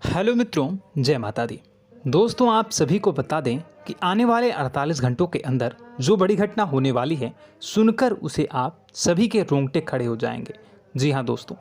Hello मित्रों, जय माता दी। दोस्तों, आप सभी को बता दें कि आने वाले 48 घंटों के अंदर जो बड़ी घटना होने वाली है, सुनकर उसे आप सभी के रोंगटे खड़े हो जाएंगे। जी हाँ दोस्तों,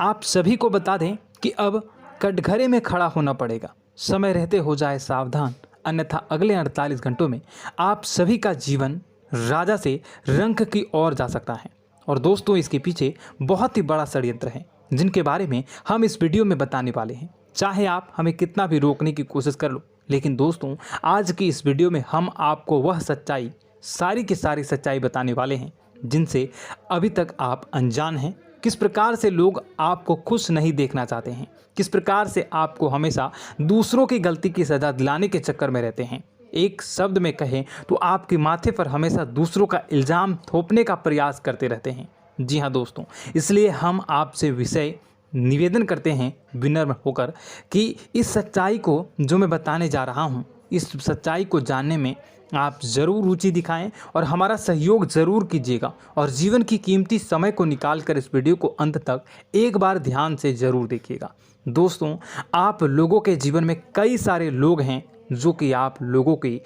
आप सभी को बता दें कि अब कटघरे में खड़ा होना पड़ेगा। समय रहते हो जाए सावधान, अन्यथा अगले 48 घंटों में आप सभी का जीवन राजा से रंक की ओर जा सकता है। और दोस्तों, इसके पीछे बहुत ही बड़ा षड्यंत्र है, जिनके बारे में हम इस वीडियो में बताने वाले हैं। चाहे आप हमें कितना भी रोकने की कोशिश कर लो, लेकिन दोस्तों, आज की इस वीडियो में हम आपको वह सच्चाई, सारी की सारी सच्चाई बताने वाले हैं जिनसे अभी तक आप अनजान हैं। किस प्रकार से लोग आपको खुश नहीं देखना चाहते हैं, किस प्रकार से आपको हमेशा दूसरों की गलती की सज़ा दिलाने के चक्कर में रहते हैं। एक शब्द में कहें तो आपके माथे पर हमेशा दूसरों का इल्ज़ाम थोपने का प्रयास करते रहते हैं। जी हाँ दोस्तों, इसलिए हम आपसे विषय निवेदन करते हैं विनम्र होकर कि इस सच्चाई को जो मैं बताने जा रहा हूँ, इस सच्चाई को जानने में आप ज़रूर रुचि दिखाएं और हमारा सहयोग ज़रूर कीजिएगा। और जीवन की कीमती समय को निकाल कर इस वीडियो को अंत तक एक बार ध्यान से ज़रूर देखिएगा। दोस्तों, आप लोगों के जीवन में कई सारे लोग हैं जो कि आप लोगों की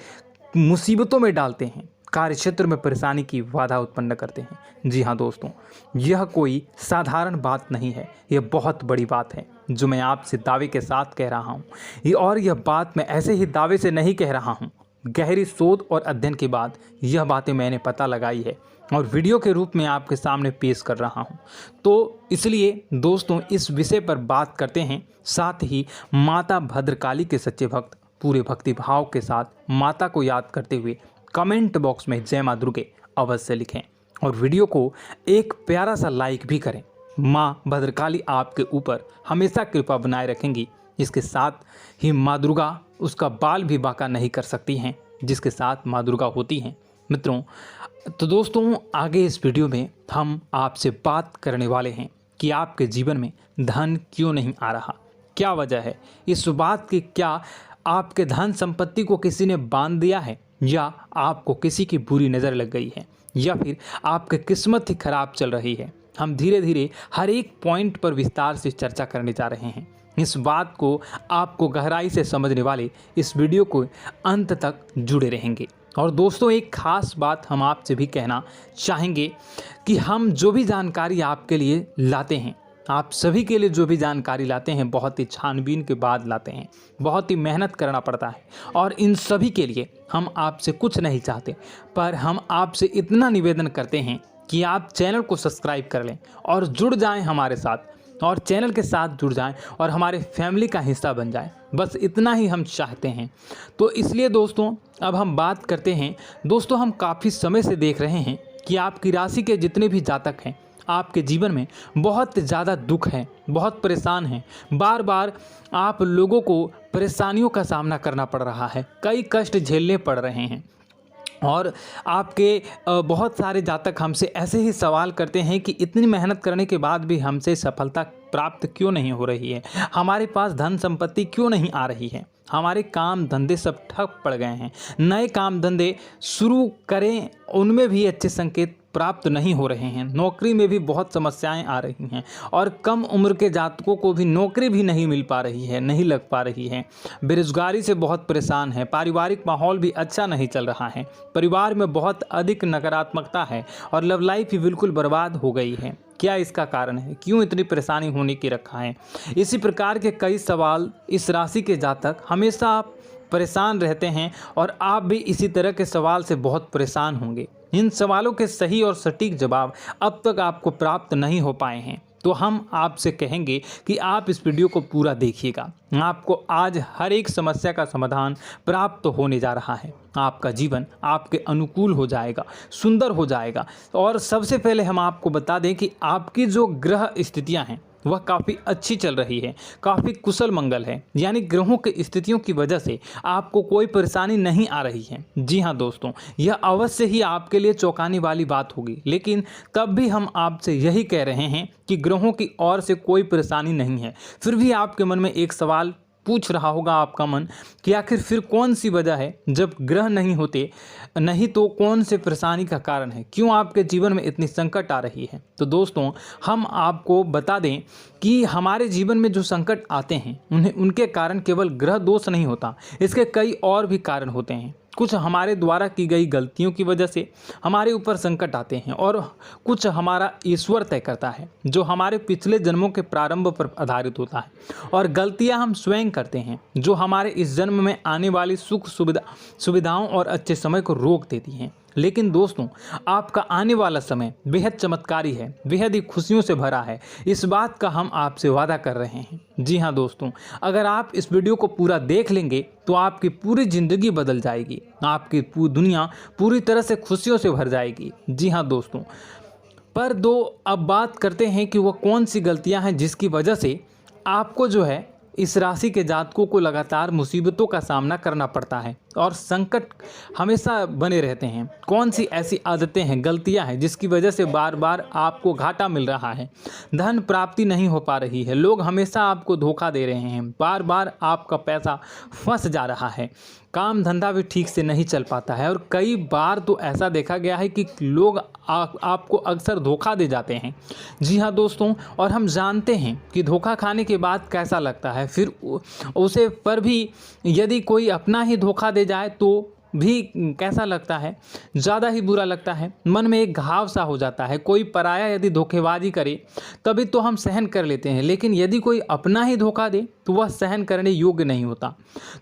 मुसीबतों में डालते हैं, कार्य क्षेत्र में परेशानी की बाधा उत्पन्न करते हैं। जी हाँ दोस्तों, यह कोई साधारण बात नहीं है, यह बहुत बड़ी बात है जो मैं आपसे दावे के साथ कह रहा हूँ। और यह बात मैं ऐसे ही दावे से नहीं कह रहा हूँ, गहरी शोध और अध्ययन के बाद यह बातें मैंने पता लगाई है और वीडियो के रूप में आपके सामने पेश कर रहा हूँ। तो इसलिए दोस्तों, इस विषय पर बात करते हैं। साथ ही माता भद्रकाली के सच्चे भक्त पूरे भक्ति भाव के साथ माता को याद करते हुए कमेंट बॉक्स में जय मां दुर्गे अवश्य लिखें और वीडियो को एक प्यारा सा लाइक भी करें। माँ भद्रकाली आपके ऊपर हमेशा कृपा बनाए रखेंगी। इसके साथ ही माँ दुर्गा उसका बाल भी बांका नहीं कर सकती हैं, जिसके साथ माँ दुर्गा होती हैं। मित्रों, तो दोस्तों, आगे इस वीडियो में हम आपसे बात करने वाले हैं कि आपके जीवन में धन क्यों नहीं आ रहा, क्या वजह है इस बात की। क्या आपके धन संपत्ति को किसी ने बांध दिया है, या आपको किसी की बुरी नज़र लग गई है, या फिर आपकी किस्मत ही खराब चल रही है। हम धीरे धीरे हर एक पॉइंट पर विस्तार से चर्चा करने जा रहे हैं। इस बात को आपको गहराई से समझने वाले इस वीडियो को अंत तक जुड़े रहेंगे। और दोस्तों, एक खास बात हम आपसे भी कहना चाहेंगे कि हम जो भी जानकारी आपके लिए लाते हैं, आप सभी के लिए जो भी जानकारी लाते हैं, बहुत ही छानबीन के बाद लाते हैं, बहुत ही मेहनत करना पड़ता है। और इन सभी के लिए हम आपसे कुछ नहीं चाहते, पर हम आपसे इतना निवेदन करते हैं कि आप चैनल को सब्सक्राइब कर लें और जुड़ जाएं हमारे साथ, और चैनल के साथ जुड़ जाएं और हमारे फैमिली का हिस्सा बन जाएं। बस इतना ही हम चाहते हैं। तो इसलिए दोस्तों, अब हम बात करते हैं। दोस्तों, हम काफ़ी समय से देख रहे हैं कि आपकी राशि के जितने भी जातक हैं, आपके जीवन में बहुत ज़्यादा दुख है, बहुत परेशान हैं। बार बार आप लोगों को परेशानियों का सामना करना पड़ रहा है, कई कष्ट झेलने पड़ रहे हैं। और आपके बहुत सारे जातक हमसे ऐसे ही सवाल करते हैं कि इतनी मेहनत करने के बाद भी हमसे सफलता प्राप्त क्यों नहीं हो रही है, हमारे पास धन संपत्ति क्यों नहीं आ रही है, हमारे काम धंधे सब ठप पड़ गए हैं, नए काम धंधे शुरू करें उनमें भी अच्छे संकेत प्राप्त नहीं हो रहे हैं, नौकरी में भी बहुत समस्याएं आ रही हैं, और कम उम्र के जातकों को भी नौकरी भी नहीं मिल पा रही है, नहीं लग पा रही है, बेरोजगारी से बहुत परेशान है, पारिवारिक माहौल भी अच्छा नहीं चल रहा है, परिवार में बहुत अधिक नकारात्मकता है और लव लाइफ भी बिल्कुल बर्बाद हो गई है। क्या इसका कारण है, क्यों इतनी परेशानी होने की रखा है? इसी प्रकार के कई सवाल इस राशि के जातक हमेशा परेशान रहते हैं, और आप भी इसी तरह के सवाल से बहुत परेशान होंगे। इन सवालों के सही और सटीक जवाब अब तक आपको प्राप्त नहीं हो पाए हैं, तो हम आपसे कहेंगे कि आप इस वीडियो को पूरा देखिएगा। आपको आज हर एक समस्या का समाधान प्राप्त होने जा रहा है। आपका जीवन आपके अनुकूल हो जाएगा, सुंदर हो जाएगा। और सबसे पहले हम आपको बता दें कि आपकी जो ग्रह स्थितियां हैं वह काफ़ी अच्छी चल रही है, काफ़ी कुशल मंगल है, यानी ग्रहों की स्थितियों की वजह से आपको कोई परेशानी नहीं आ रही है। जी हाँ दोस्तों, यह अवश्य ही आपके लिए चौंकाने वाली बात होगी, लेकिन तब भी हम आपसे यही कह रहे हैं कि ग्रहों की ओर से कोई परेशानी नहीं है। फिर भी आपके मन में एक सवाल पूछ रहा होगा आपका मन कि आखिर फिर कौन सी वजह है, जब ग्रह नहीं होते नहीं तो कौन से परेशानी का कारण है, क्यों आपके जीवन में इतनी संकट आ रही है। तो दोस्तों हम आपको बता दें कि हमारे जीवन में जो संकट आते हैं उनके कारण केवल ग्रह दोष नहीं होता, इसके कई और भी कारण होते हैं। कुछ हमारे द्वारा की गई गलतियों की वजह से हमारे ऊपर संकट आते हैं और कुछ हमारा ईश्वर तय करता है, जो हमारे पिछले जन्मों के प्रारंभ पर आधारित होता है। और गलतियां हम स्वयं करते हैं, जो हमारे इस जन्म में आने वाली सुख सुविधाओं और अच्छे समय को रोक देती हैं। लेकिन दोस्तों आपका आने वाला समय बेहद चमत्कारी है, बेहद ही खुशियों से भरा है, इस बात का हम आपसे वादा कर रहे हैं। जी हाँ दोस्तों, अगर आप इस वीडियो को पूरा देख लेंगे तो आपकी पूरी ज़िंदगी बदल जाएगी, आपकी पूरी दुनिया पूरी तरह से खुशियों से भर जाएगी। जी हाँ दोस्तों, पर अब बात करते हैं कि वह कौन सी गलतियां हैं जिसकी वजह से आपको जो है इस राशि के जातकों को लगातार मुसीबतों का सामना करना पड़ता है और संकट हमेशा बने रहते हैं। कौन सी ऐसी आदतें हैं, गलतियां हैं जिसकी वजह से बार बार आपको घाटा मिल रहा है, धन प्राप्ति नहीं हो पा रही है, लोग हमेशा आपको धोखा दे रहे हैं, बार बार आपका पैसा फंस जा रहा है, काम धंधा भी ठीक से नहीं चल पाता है और कई बार तो ऐसा देखा गया है कि लोग आपको अक्सर धोखा दे जाते हैं। जी हाँ दोस्तों, और हम जानते हैं कि धोखा खाने के बाद कैसा लगता है, फिर उसे पर भी यदि कोई अपना ही धोखा दे जाए तो भी कैसा लगता है, ज़्यादा ही बुरा लगता है, मन में एक घाव सा हो जाता है। कोई पराया यदि धोखेबाजी करे तभी तो हम सहन कर लेते हैं, लेकिन यदि कोई अपना ही धोखा दे तो वह सहन करने योग्य नहीं होता।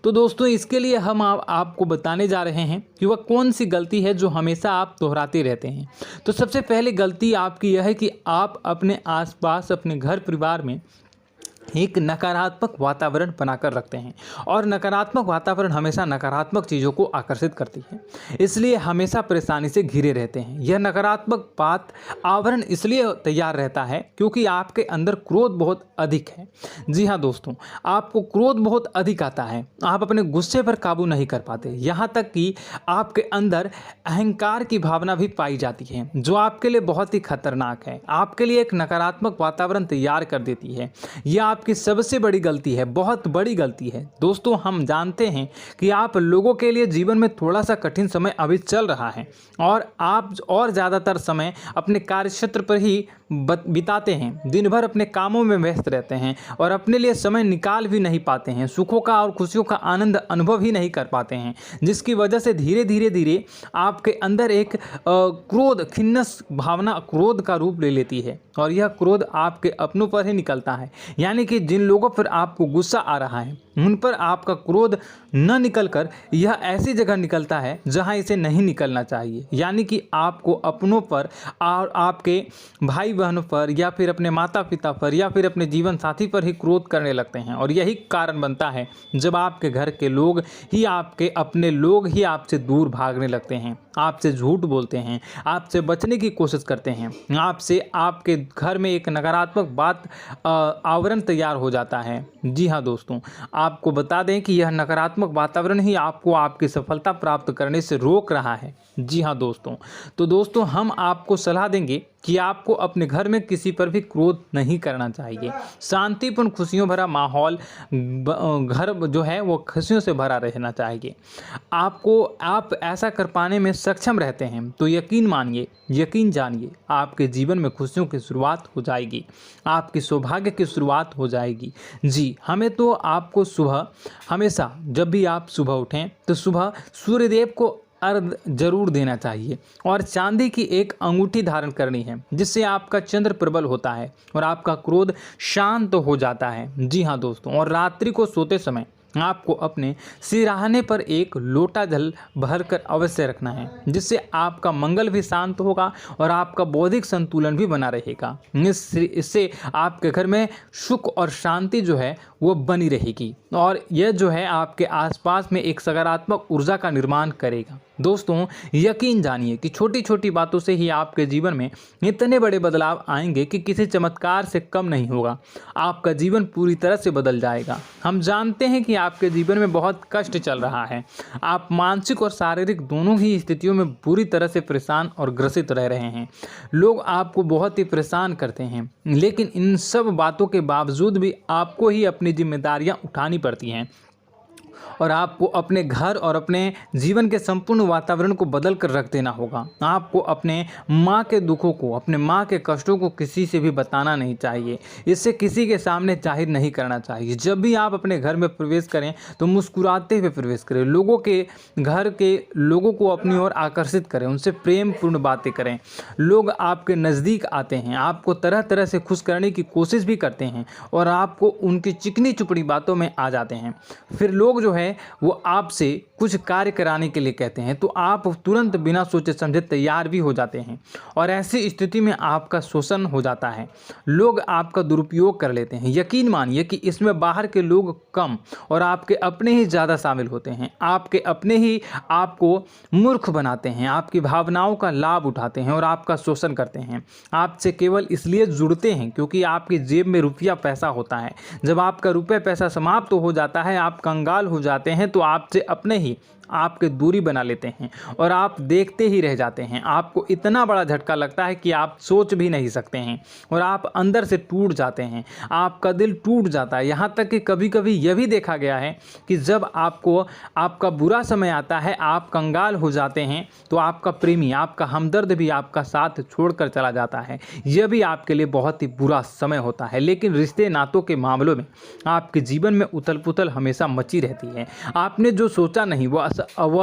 तो दोस्तों इसके लिए हम आपको बताने जा रहे हैं कि वह कौन सी गलती है जो हमेशा आप दोहराते रहते हैं। तो सबसे पहले गलती आपकी यह है कि आप अपने आसपास, अपने घर परिवार में एक नकारात्मक वातावरण बनाकर रखते हैं और नकारात्मक वातावरण हमेशा नकारात्मक चीज़ों को आकर्षित करती है, इसलिए हमेशा परेशानी से घिरे रहते हैं। यह नकारात्मक आवरण इसलिए तैयार रहता है क्योंकि आपके अंदर क्रोध बहुत अधिक है। जी हाँ दोस्तों, आपको क्रोध बहुत अधिक आता है, आप अपने गुस्से पर काबू नहीं कर पाते, यहाँ तक कि आपके अंदर अहंकार की भावना भी पाई जाती है, जो आपके लिए बहुत ही खतरनाक है, आपके लिए एक नकारात्मक वातावरण तैयार कर देती है। यह आपकी सबसे बड़ी गलती है, बहुत बड़ी गलती है। दोस्तों हम जानते हैं कि आप लोगों के लिए जीवन में थोड़ा सा कठिन समय अभी चल रहा है और आप और ज़्यादातर समय अपने कार्यक्षेत्र पर ही बिताते हैं, दिन भर अपने कामों में व्यस्त रहते हैं और अपने लिए समय निकाल भी नहीं पाते हैं, सुखों का और खुशियों का आनंद अनुभव ही नहीं कर पाते हैं, जिसकी वजह से धीरे धीरे आपके अंदर एक क्रोध, खिन्नस भावना क्रोध का रूप ले लेती है और यह क्रोध आपके अपनों पर ही निकलता है। यानी कि जिन लोगों पर आपको गुस्सा आ रहा है उन पर आपका क्रोध न निकलकर यह ऐसी जगह निकलता है जहां इसे नहीं निकलना चाहिए। यानी कि आपको अपनों पर और आपके भाई बहनों पर या फिर अपने माता पिता पर या फिर अपने जीवन साथी पर ही क्रोध करने लगते हैं और यही कारण बनता है जब आपके घर के लोग ही, आपके अपने लोग ही आपसे दूर भागने लगते हैं, आपसे झूठ बोलते हैं, आपसे बचने की कोशिश करते हैं, आपसे आपके घर में एक नकारात्मक आवरण तैयार हो जाता है। जी हाँ दोस्तों, आपको बता दें कि यह नकारात्मक वातावरण ही आपको आपकी सफलता प्राप्त करने से रोक रहा है। जी हाँ दोस्तों, तो दोस्तों हम आपको सलाह देंगे कि आपको अपने घर में किसी पर भी क्रोध नहीं करना चाहिए। शांतिपूर्ण खुशियों भरा माहौल, घर जो है वो खुशियों से भरा रहना चाहिए। आप ऐसा कर पाने में सक्षम रहते हैं तो यकीन मानिए, यकीन जानिए, आपके जीवन में खुशियों की शुरुआत हो जाएगी, आपकी सौभाग्य की शुरुआत हो जाएगी। जी, हमें तो आपको सुबह, हमेशा जब भी आप सुबह उठें तो सुबह सूर्यदेव को अर्घ जरूर देना चाहिए और चांदी की एक अंगूठी धारण करनी है, जिससे आपका चंद्र प्रबल होता है और आपका क्रोध शांत हो जाता है। जी हाँ दोस्तों, और रात्रि को सोते समय आपको अपने सिरहाने पर एक लोटा जल भरकर अवश्य रखना है, जिससे आपका मंगल भी शांत होगा और आपका बौद्धिक संतुलन भी बना रहेगा। इससे आपके घर में सुख और शांति जो है वो बनी रहेगी और यह जो है आपके आसपास में एक सकारात्मक ऊर्जा का निर्माण करेगा। दोस्तों यकीन जानिए कि छोटी छोटी बातों से ही आपके जीवन में इतने बड़े बदलाव आएंगे कि किसी चमत्कार से कम नहीं होगा, आपका जीवन पूरी तरह से बदल जाएगा। हम जानते हैं कि आपके जीवन में बहुत कष्ट चल रहा है। आप मानसिक और शारीरिक दोनों ही स्थितियों में बुरी तरह से परेशान और ग्रसित रह रहे हैं। लोग आपको बहुत ही परेशान करते हैं, लेकिन इन सब बातों के बावजूद भी आपको ही अपनी जिम्मेदारियां उठानी पड़ती हैं और आपको अपने घर और अपने जीवन के संपूर्ण वातावरण को बदल कर रख देना होगा। आपको अपने माँ के दुखों को, अपने माँ के कष्टों को किसी से भी बताना नहीं चाहिए। इससे किसी के सामने जाहिर नहीं करना चाहिए। जब भी आप अपने घर में प्रवेश करें तो मुस्कुराते हुए प्रवेश करें। लोगों के घर के लोगों को अपनी ओर आकर्षित करें, उनसे प्रेमपूर्ण बातें करें। लोग आपके नज़दीक आते हैं, आपको तरह तरह से खुश करने की कोशिश भी करते हैं और आपको उनकी चिकनी चुपड़ी बातों में आ जाते हैं। फिर लोग जो है वो आपसे कुछ कार्य कराने के लिए कहते हैं तो आप तुरंत बिना सोचे समझे तैयार भी हो जाते हैं और ऐसी स्थिति में आपका शोषण हो जाता है। लोग आपका दुरुपयोग कर लेते हैं। यकीन मानिए कि इसमें बाहर के लोग कम और आपके अपने ही ज़्यादा शामिल होते हैं। आपके अपने ही आपको मूर्ख बनाते हैं, आपकी भावनाओं का लाभ उठाते हैं और आपका शोषण करते हैं। आपसे केवल इसलिए जुड़ते हैं क्योंकि आपकी जेब में रुपया पैसा होता है। जब आपका रुपया पैसा समाप्त हो जाता है, आप कंगाल हो जाते हैं तो आपसे अपने ही आपके दूरी बना लेते हैं और आप देखते ही रह जाते हैं। आपको इतना बड़ा झटका लगता है कि आप सोच भी नहीं सकते हैं और आप अंदर से टूट जाते हैं। आपका दिल टूट जाता है। यहाँ तक कि कभी कभी यह भी देखा गया है कि जब आपको आपका बुरा समय आता है, आप कंगाल हो जाते हैं तो आपका प्रेमी, आपका हमदर्द भी आपका साथ छोड़कर चला जाता है। यह भी आपके लिए बहुत ही बुरा समय होता है। लेकिन रिश्ते नातों के मामलों में आपके जीवन में उथल पुथल हमेशा मची रहती है। आपने जो सोचा नहीं वो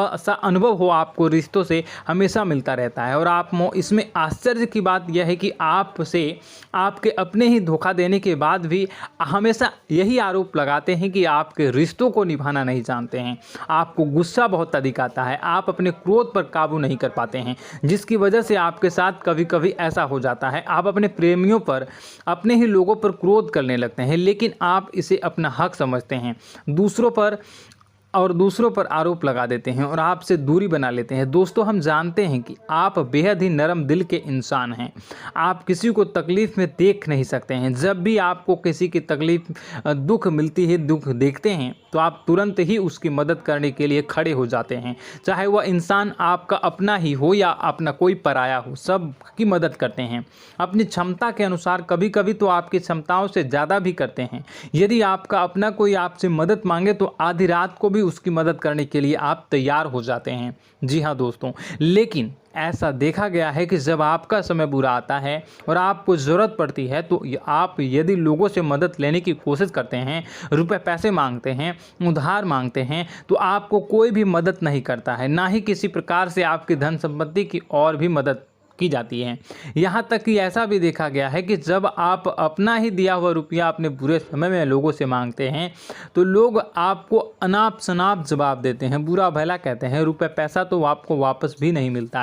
ऐसा अनुभव हो आपको रिश्तों से हमेशा मिलता रहता है। और आप इसमें आश्चर्य की बात यह है कि आपसे आपके अपने ही धोखा देने के बाद भी हमेशा यही आरोप लगाते हैं कि आपके रिश्तों को निभाना नहीं जानते हैं। आपको गुस्सा बहुत अधिक आता है, आप अपने क्रोध पर काबू नहीं कर पाते हैं, जिसकी वजह से आपके साथ कभी कभी ऐसा हो जाता है आप अपने प्रेमियों पर, अपने ही लोगों पर क्रोध करने लगते हैं। लेकिन आप इसे अपना हक समझते हैं, दूसरों पर आरोप लगा देते हैं और आपसे दूरी बना लेते हैं। दोस्तों, हम जानते हैं कि आप बेहद ही नरम दिल के इंसान हैं। आप किसी को तकलीफ़ में देख नहीं सकते हैं। जब भी आपको किसी की तकलीफ़, दुख मिलती है, दुख देखते हैं तो आप तुरंत ही उसकी मदद करने के लिए खड़े हो जाते हैं। चाहे वह इंसान आपका अपना ही हो या अपना कोई पराया हो, सब की मदद करते हैं अपनी क्षमता के अनुसार। कभी कभी तो आपकी क्षमताओं से ज़्यादा भी करते हैं। यदि आपका अपना कोई आपसे मदद मांगे तो आधी रात को भी उसकी मदद करने के लिए आप तैयार हो जाते हैं। जी हाँ दोस्तों, लेकिन ऐसा देखा गया है कि जब आपका समय बुरा आता है और आपको ज़रूरत पड़ती है तो आप यदि लोगों से मदद लेने की कोशिश करते हैं, रुपए पैसे मांगते हैं, उधार मांगते हैं, तो आपको कोई भी मदद नहीं करता है। ना ही किसी प्रकार से आपकी धन संपत्ति की और भी मदद की जाती है। यहाँ तक कि ऐसा भी देखा गया है कि जब आप अपना ही दिया हुआ रुपया अपने बुरे समय में लोगों से मांगते हैं तो लोग आपको अनाप शनाप जवाब देते हैं, बुरा भला कहते हैं। रुपये पैसा तो आपको वापस भी नहीं मिलता है।